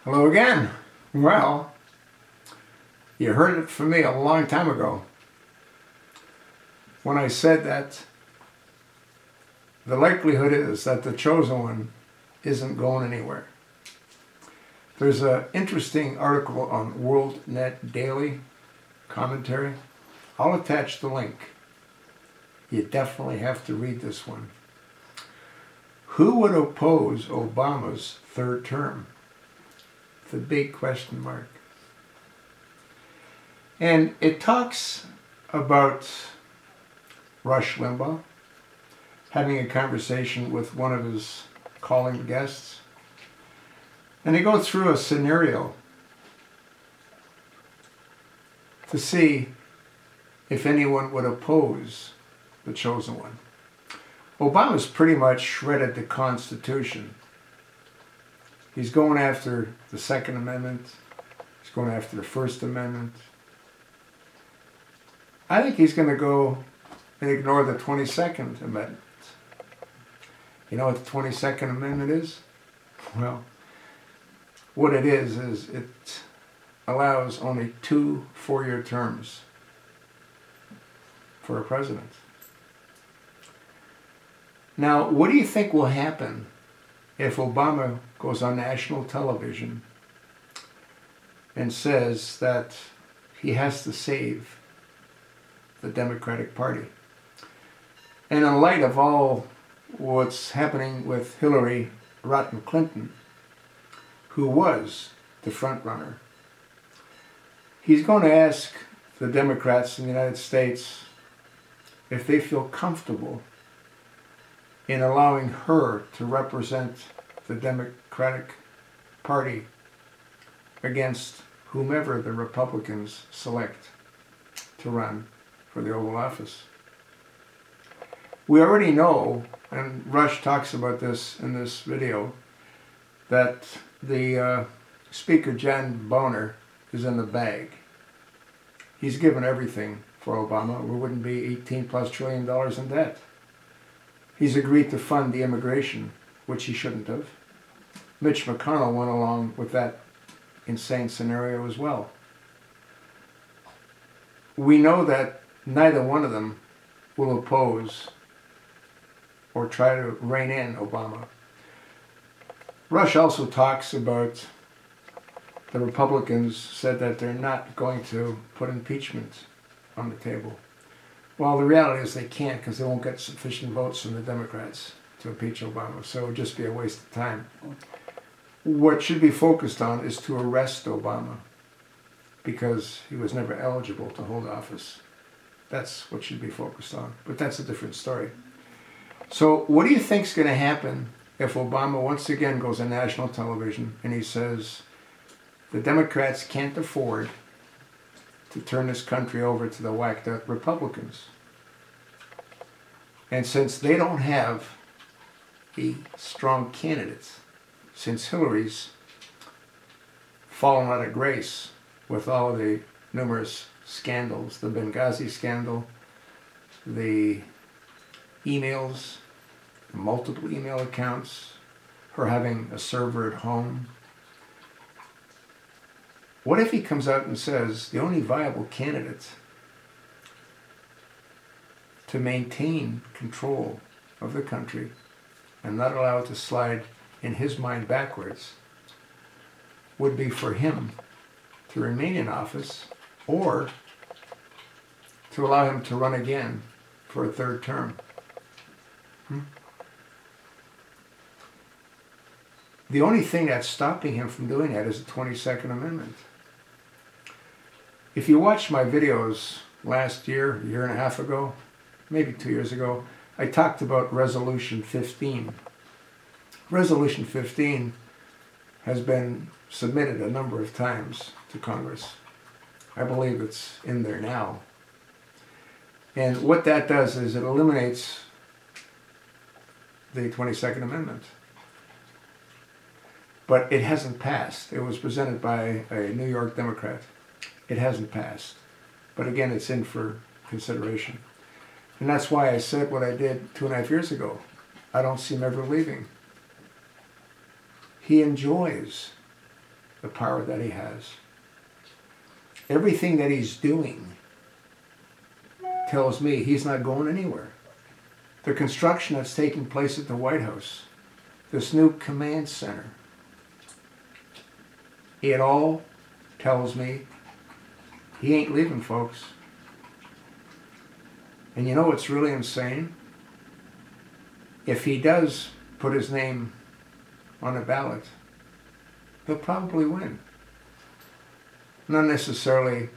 Hello again. Well, you heard it from me a long time ago when I said that the likelihood is that the chosen one isn't going anywhere. There's an interesting article on WorldNet Daily commentary. I'll attach the link. You definitely have to read this one. Who would oppose Obama's third term? The big question mark. And it talks about Rush Limbaugh having a conversation with one of his calling guests. And they go through a scenario to see if anyone would oppose the chosen one. Obama's pretty much shredded the Constitution. He's going after the Second Amendment. He's going after the First Amendment. I think he's going to go and ignore the 22nd Amendment. You know what the 22nd Amendment is? Well, what it is it allows only 2 four-year terms for a president. Now, what do you think will happen if Obama goes on national television and says that he has to save the Democratic Party? And in light of all what's happening with Hillary Rotten Clinton, who was the front runner, he's going to ask the Democrats in the United States if they feel comfortable in allowing her to represent the Democratic Party against whomever the Republicans select to run for the Oval Office. We already know, and Rush talks about this in this video, that the Speaker John Boehner is in the bag. He's given everything for Obama. We wouldn't be $18+ trillion in debt. He's agreed to fund the immigration, which he shouldn't have. Mitch McConnell went along with that insane scenario as well. We know that neither one of them will oppose or try to rein in Obama. Rush also talks about the Republicans said that they're not going to put impeachment on the table. Well, the reality is they can't because they won't get sufficient votes from the Democrats to impeach Obama, so it would just be a waste of time. What should be focused on is to arrest Obama because he was never eligible to hold office. That's what should be focused on, but that's a different story. So what do you think is going to happen if Obama once again goes on national television and he says the Democrats can't afford to turn this country over to the whacked out Republicans? And since they don't have a strong candidate, since Hillary's fallen out of grace with all of the numerous scandals, the Benghazi scandal, the emails, multiple email accounts, her having a server at home. What if he comes out and says the only viable candidate to maintain control of the country and not allow it to slide in his mind backwards would be for him to remain in office or to allow him to run again for a third term? The only thing that's stopping him from doing that is the 22nd Amendment. If you watched my videos last year, a year and a half ago, maybe 2 years ago, I talked about Resolution 15. Resolution 15 has been submitted a number of times to Congress. I believe it's in there now. And what that does is it eliminates the 22nd Amendment. But it hasn't passed. It was presented by a New York Democrat. It hasn't passed. But again, it's in for consideration. And that's why I said what I did 2.5 years ago. I don't see him ever leaving. He enjoys the power that he has. Everything that he's doing tells me he's not going anywhere. The construction that's taking place at the White House, this new command center, it all tells me he ain't leaving, folks. And you know what's really insane? If he does put his name on a ballot, he'll probably win. Not necessarily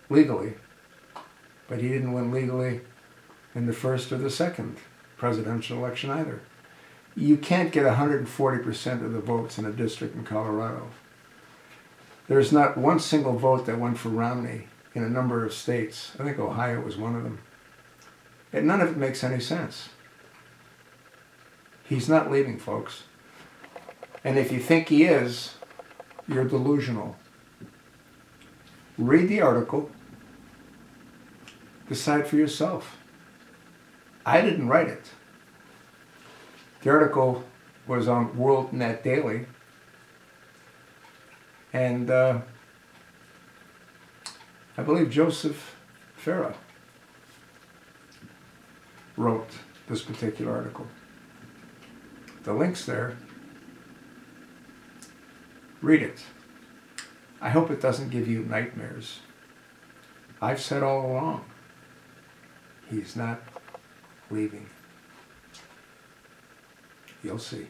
legally, but he didn't win legally in the first or the second presidential election either. You can't get 140% of the votes in a district in Colorado. There's not one single vote that went for Romney in a number of states. I think Ohio was one of them. And none of it makes any sense. He's not leaving, folks. And if you think he is, you're delusional. Read the article. Decide for yourself. I didn't write it. The article was on World Net Daily. And I believe Joseph Farah wrote this particular article. The link's there. Read it. I hope it doesn't give you nightmares. I've said all along, he's not leaving. You'll see.